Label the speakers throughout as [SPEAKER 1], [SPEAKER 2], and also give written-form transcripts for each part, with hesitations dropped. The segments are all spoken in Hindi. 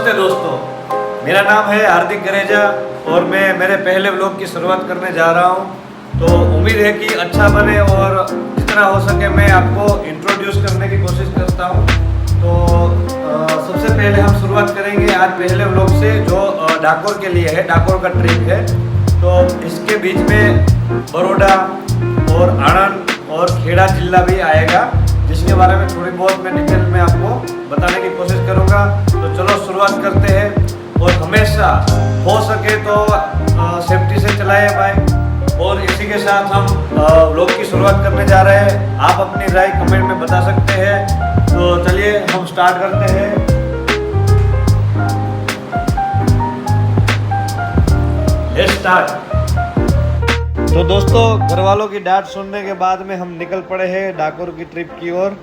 [SPEAKER 1] नमस्ते दोस्तों, मेरा नाम है हार्दिक गरेजा और मैं मेरे पहले व्लॉग की शुरुआत करने जा रहा हूं। तो उम्मीद है कि अच्छा बने और जितना हो सके मैं आपको इंट्रोड्यूस करने की कोशिश करता हूं। तो सबसे पहले हम शुरुआत करेंगे आज पहले व्लॉग से, जो डाकोर के लिए है, डाकोर का ट्रिप है। तो इसके बीच में बड़ौदा और आणंद और खेड़ा जिला भी आएगा, जिसके बारे में थोड़ी बहुत मैं डिटेल में आपको बताने की कोशिश करूंगा। तो चलो शुरुआत करते हैं और हमेशा हो सके तो सेफ्टी से चलाएं बाइक। और इसी के साथ हम व्लॉग की शुरुआत करने जा रहे हैं। आप अपनी राय कमेंट में बता सकते हैं। तो चलिए हम स्टार्ट करते हैं। Let's start. तो दोस्तों, घर वालों की डांट सुनने के बाद में हम निकल पड़े हैं डाकोर की ट्रिप की ओर।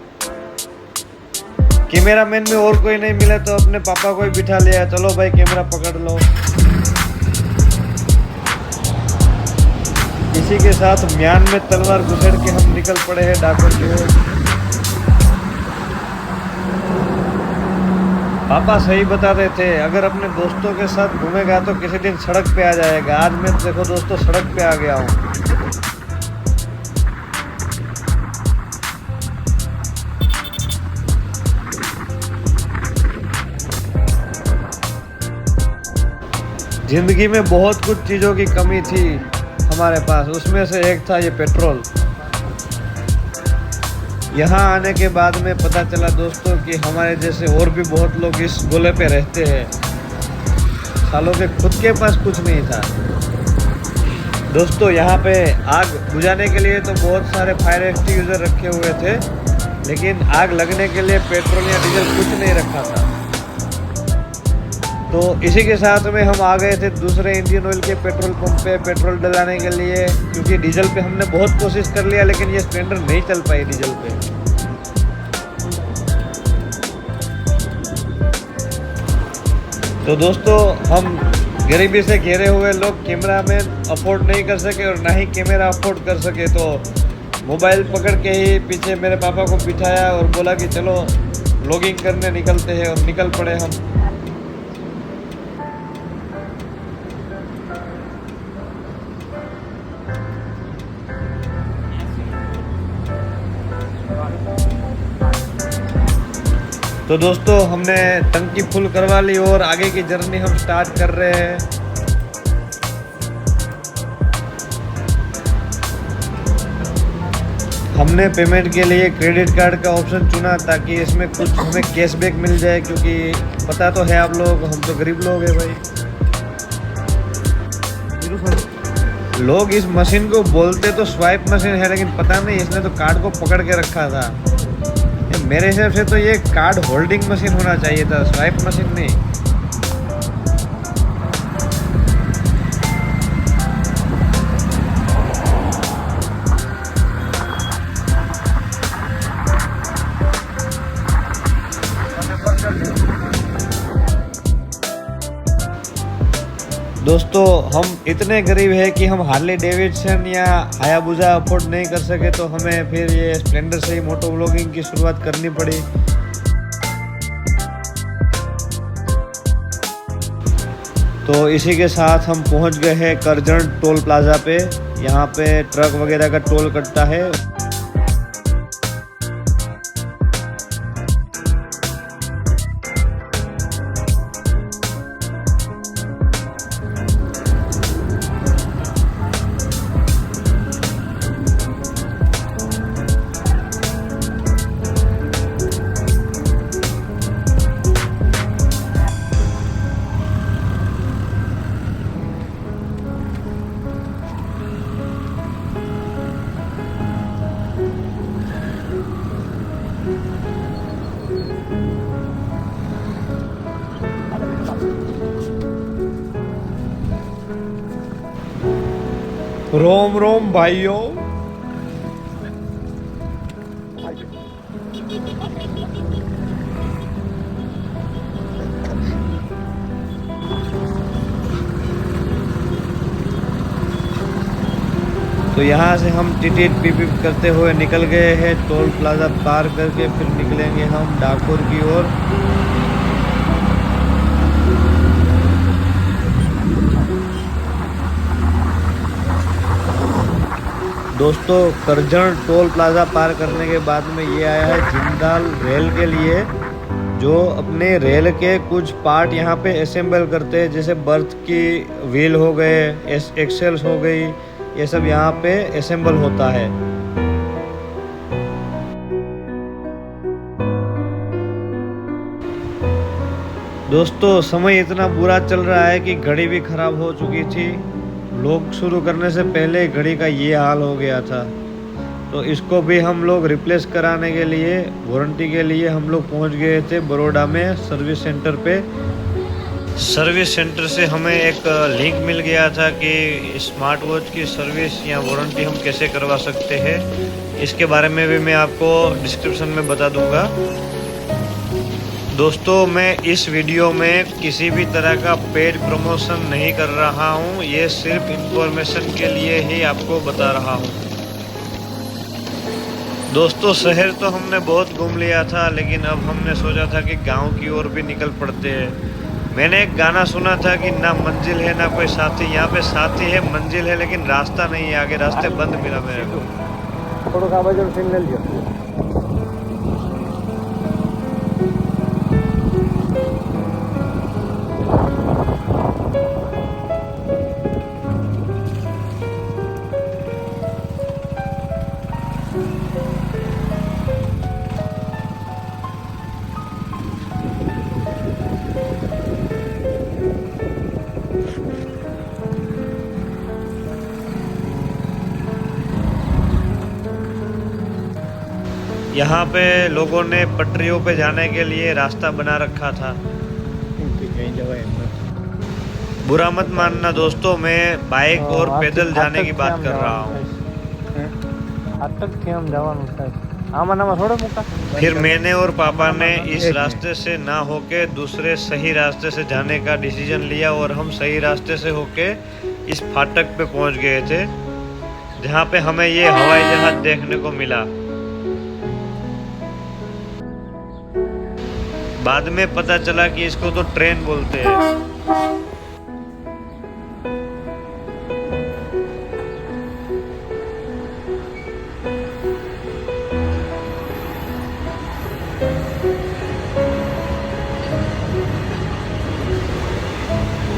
[SPEAKER 1] कैमरामैन में और कोई नहीं मिला तो अपने पापा को ही बिठा लिया। चलो भाई, कैमरा पकड़ लो। इसी के साथ म्यान में तलवार घुसेड़ के हम निकल पड़े हैं डाकोर की ओर। पापा सही बताते थे, अगर अपने दोस्तों के साथ घूमेगा तो किसी दिन सड़क पे आ जाएगा। आज मैं देखो दोस्तों सड़क पे आ गया हूँ। जिंदगी में बहुत कुछ चीज़ों की कमी थी हमारे पास, उसमें से एक था ये पेट्रोल। यहाँ आने के बाद में पता चला दोस्तों कि हमारे जैसे और भी बहुत लोग इस गोले पे रहते हैं। सालों के खुद के पास कुछ नहीं था दोस्तों। यहाँ पे आग बुझाने के लिए तो बहुत सारे फायर एक्सटिंग्विशर रखे हुए थे, लेकिन आग लगने के लिए पेट्रोल या डीजल कुछ नहीं रखा था। तो इसी के साथ में हम आ गए थे दूसरे इंडियन ऑयल के पेट्रोल पंप पे पेट्रोल डलाने के लिए, क्योंकि डीजल पे हमने बहुत कोशिश कर लिया, लेकिन ये स्प्लेंडर नहीं चल पाई डीजल पे। तो दोस्तों, हम गरीबी से घिरे हुए लोग कैमरामैन अफोर्ड नहीं कर सके और ना ही कैमरा अफोर्ड कर सके, तो मोबाइल पकड़ के ही पीछे मेरे पापा को बिठाया और बोला कि चलो व्लॉगिंग करने निकलते हैं, और निकल पड़े हम। तो दोस्तों, हमने टंकी फुल करवा ली और आगे की जर्नी हम स्टार्ट कर रहे हैं। हमने पेमेंट के लिए क्रेडिट कार्ड का ऑप्शन चुना ताकि इसमें कुछ हमें कैशबैक मिल जाए, क्योंकि पता तो है आप लोग, हम तो गरीब लोग हैं भाई। लोग इस मशीन को बोलते तो स्वाइप मशीन है, लेकिन पता नहीं इसने तो कार्ड को पकड़ के रखा था। मेरे हिसाब से तो ये कार्ड होल्डिंग मशीन होना चाहिए था, स्वाइप मशीन नहीं। दोस्तों, हम इतने गरीब हैं कि हम हार्ले डेविडसन या हायाबुसा अफोर्ड नहीं कर सके, तो हमें फिर ये स्प्लेंडर से ही मोटो व्लॉगिंग की शुरुआत करनी पड़ी। तो इसी के साथ हम पहुंच गए हैं करजन टोल प्लाजा पे। यहाँ पे ट्रक वगैरह का टोल कटता है। रोम रोम भाइयों। तो यहाँ से हम टिटिट पिप करते हुए निकल गए हैं। टोल प्लाजा पार करके फिर निकलेंगे हम डाकोर की ओर। दोस्तों करजण टोल प्लाज़ा पार करने के बाद में ये आया है जिंदाल रेल के लिए, जो अपने रेल के कुछ पार्ट यहाँ पे असेंबल करते हैं, जैसे बर्थ की व्हील हो गए, एक्सेल्स हो गई, ये सब यहाँ पे असेंबल होता है। दोस्तों समय इतना बुरा चल रहा है कि घड़ी भी ख़राब हो चुकी थी। लोग शुरू करने से पहले घड़ी का ये हाल हो गया था, तो इसको भी हम लोग रिप्लेस कराने के लिए वारंटी के लिए हम लोग पहुंच गए थे बड़ौदा में सर्विस सेंटर पे। सर्विस सेंटर से हमें एक लिंक मिल गया था कि स्मार्ट वॉच की सर्विस या वारंटी हम कैसे करवा सकते हैं। इसके बारे में भी मैं आपको डिस्क्रिप्शन में बता दूंगा। दोस्तों मैं इस वीडियो में किसी भी तरह का पेड प्रमोशन नहीं कर रहा हूँ, ये सिर्फ इंफॉर्मेशन के लिए ही आपको बता रहा हूँ। दोस्तों शहर तो हमने बहुत घूम लिया था, लेकिन अब हमने सोचा था कि गांव की ओर भी निकल पड़ते हैं। मैंने एक गाना सुना था कि ना मंजिल है ना कोई साथी, यहाँ पे साथी है मंजिल है लेकिन रास्ता नहीं है, आगे रास्ते बंद मिला मेरे को। यहाँ पे लोगों ने पटरियों पे जाने के लिए रास्ता बना रखा था। बुरा मत मानना दोस्तों, मैं बाइक और पैदल जाने की बात कर रहा हूँ। फिर मैंने और पापा ने इस रास्ते से ना होके दूसरे सही रास्ते से जाने का डिसीजन लिया और हम सही रास्ते से होके इस फाटक पे पहुँच गए थे, जहाँ पे हमें ये हवाई जहाज देखने को मिला। बाद में पता चला कि इसको तो ट्रेन बोलते हैं।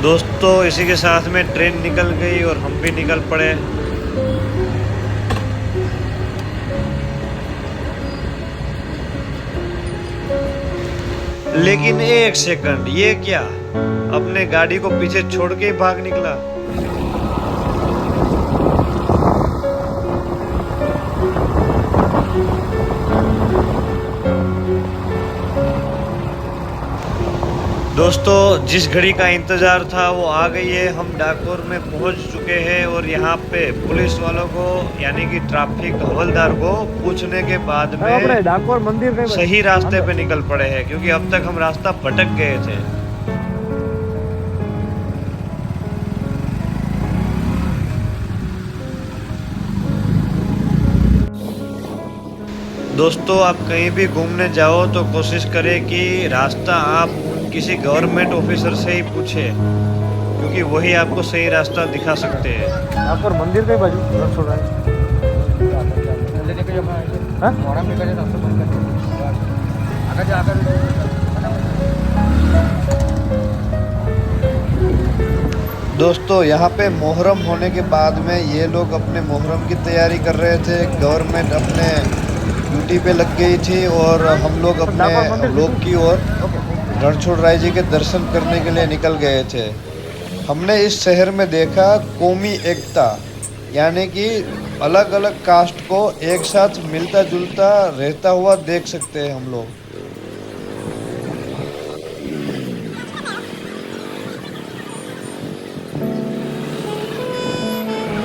[SPEAKER 1] दोस्तों इसी के साथ में ट्रेन निकल गई और हम भी निकल पड़े। लेकिन एक सेकंड, ये क्या, अपने गाड़ी को पीछे छोड़ के ही भाग निकला। दोस्तों जिस घड़ी का इंतजार था वो आ गई है, हम डाकोर में पहुंच चुके हैं और यहाँ पे पुलिस वालों को यानी कि ट्रैफिक हवलदार को पूछने के बाद में डाकोर मंदिर सही रास्ते पे निकल पड़े हैं, क्योंकि अब तक हम रास्ता भटक गए थे। दोस्तों आप कहीं भी घूमने जाओ तो कोशिश करें कि रास्ता आप किसी गवर्नमेंट ऑफिसर से ही पूछे, क्योंकि वही आपको सही रास्ता दिखा सकते हैं। यहाँ पर मंदिर के बाजू छोड़ रहा है। दोस्तों यहाँ पे मोहर्रम होने के बाद में ये लोग अपने मोहर्रम की तैयारी कर रहे थे। गवर्नमेंट अपने ड्यूटी पे लग गई थी और हम लोग अपने लोग की ओर रणछोड़राय जी के दर्शन करने के लिए निकल गए थे। हमने इस शहर में देखा कौमी एकता, यानी कि अलग अलग कास्ट को एक साथ मिलता जुलता रहता हुआ देख सकते हैं हम लोग।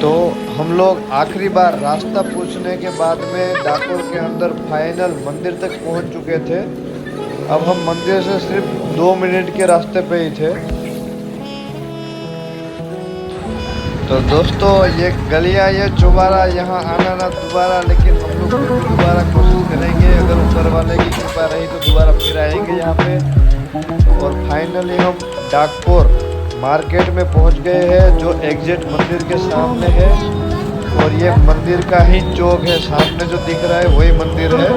[SPEAKER 1] तो हम लोग आखिरी बार रास्ता पूछने के बाद में डाकोर के अंदर फाइनल मंदिर तक पहुंच चुके थे। अब हम मंदिर से सिर्फ 2 मिनट के रास्ते पे ही थे। तो दोस्तों ये गलियां, ये चौबारा, यहाँ आना ना दोबारा, लेकिन हम लोग दोबारा कोशिश करेंगे। अगर ऊपर वाले की कृपा रही तो दोबारा फिर आएंगे यहाँ पे। और फाइनली हम डाकोर मार्केट में पहुँच गए हैं, जो एग्जिट मंदिर के सामने है।
[SPEAKER 2] और ये मंदिर का ही चौक है, सामने जो दिख रहा है वही मंदिर है।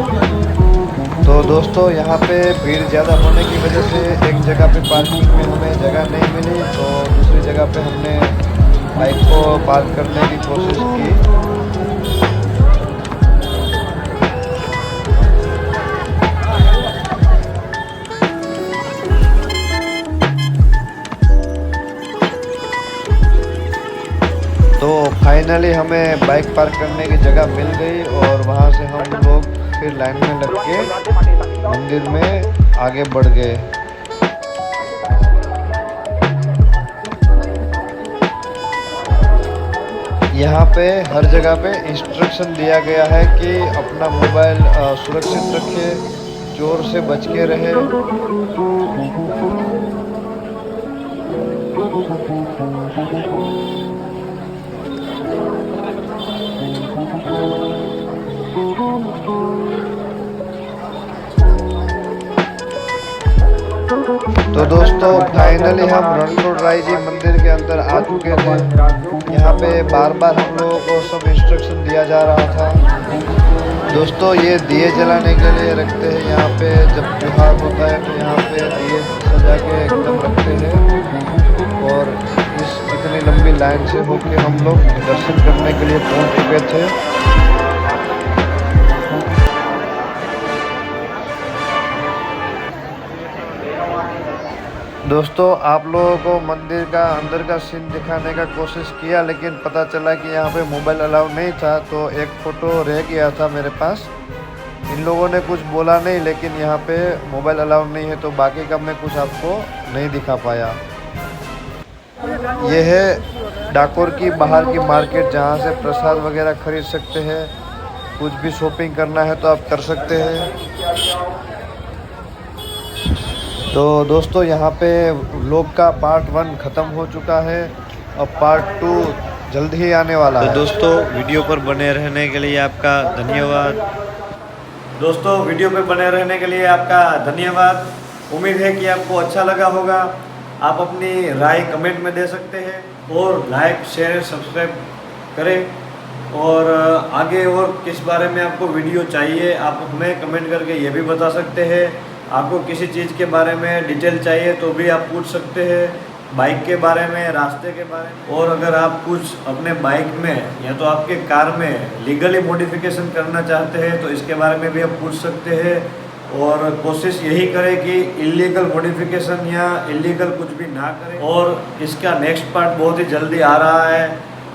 [SPEAKER 2] तो दोस्तों यहाँ पे भीड़ ज़्यादा होने की वजह से एक जगह पे पार्किंग में हमें जगह नहीं मिली, तो दूसरी जगह पे हमने बाइक को पार्क करने की कोशिश की। तो फाइनली हमें बाइक पार्क करने की जगह मिल गई और वहाँ से हम लोग फिर लाइन में लग के मंदिर में आगे बढ़ गए। यहाँ पे हर जगह पे इंस्ट्रक्शन दिया गया है कि अपना मोबाइल सुरक्षित रखे, चोर से बच के रहे। तो दोस्तों फाइनली हम रणछोड़राय जी मंदिर के अंदर आ चुके थे। यहाँ पे बार बार हम लोगों को सब इंस्ट्रक्शन दिया जा रहा था। दोस्तों ये दिए जलाने के लिए रखते हैं, यहाँ पे जब त्योहार होता है तो यहाँ पे दिए सजा के एकदम रखते हैं। और इस इतनी लंबी लाइन से होके हम लोग दर्शन करने के लिए पहुँच चुके थे। दोस्तों आप लोगों को मंदिर का अंदर का सीन दिखाने का कोशिश किया, लेकिन पता चला कि यहाँ पे मोबाइल अलाउ नहीं था, तो एक फ़ोटो रह गया था मेरे पास। इन लोगों ने कुछ बोला नहीं, लेकिन यहाँ पे मोबाइल अलाउ नहीं है, तो बाकी का मैं कुछ आपको नहीं दिखा पाया। ये है डाकोर की बाहर की मार्केट, जहाँ से प्रसाद वगैरह खरीद सकते हैं। कुछ भी शॉपिंग करना है तो आप कर सकते हैं। तो दोस्तों यहाँ पे व्लॉग का पार्ट 1 ख़त्म हो चुका है, अब पार्ट 2 जल्द ही आने वाला है।
[SPEAKER 1] तो दोस्तों वीडियो पर बने रहने के लिए आपका धन्यवाद। दोस्तों वीडियो पे बने रहने के लिए आपका धन्यवाद। उम्मीद है कि आपको अच्छा लगा होगा। आप अपनी राय कमेंट में दे सकते हैं और लाइक शेयर सब्सक्राइब करें। और आगे और किस बारे में आपको वीडियो चाहिए आप हमें कमेंट करके ये भी बता सकते हैं। आपको किसी चीज़ के बारे में डिटेल चाहिए तो भी आप पूछ सकते हैं, बाइक के बारे में, रास्ते के बारे में। और अगर आप कुछ अपने बाइक में या तो आपके कार में लीगली मॉडिफिकेशन करना चाहते हैं तो इसके बारे में भी आप पूछ सकते हैं। और कोशिश यही करें कि इलीगल मॉडिफिकेशन या इलीगल कुछ भी ना करें। और इसका नेक्स्ट पार्ट बहुत ही जल्दी आ रहा है,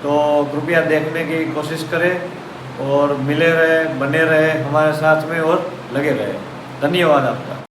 [SPEAKER 1] तो कृपया देखने की कोशिश करें और मिले रहे, बने रहे हमारे साथ में और लगे रहे। धन्यवाद आपका।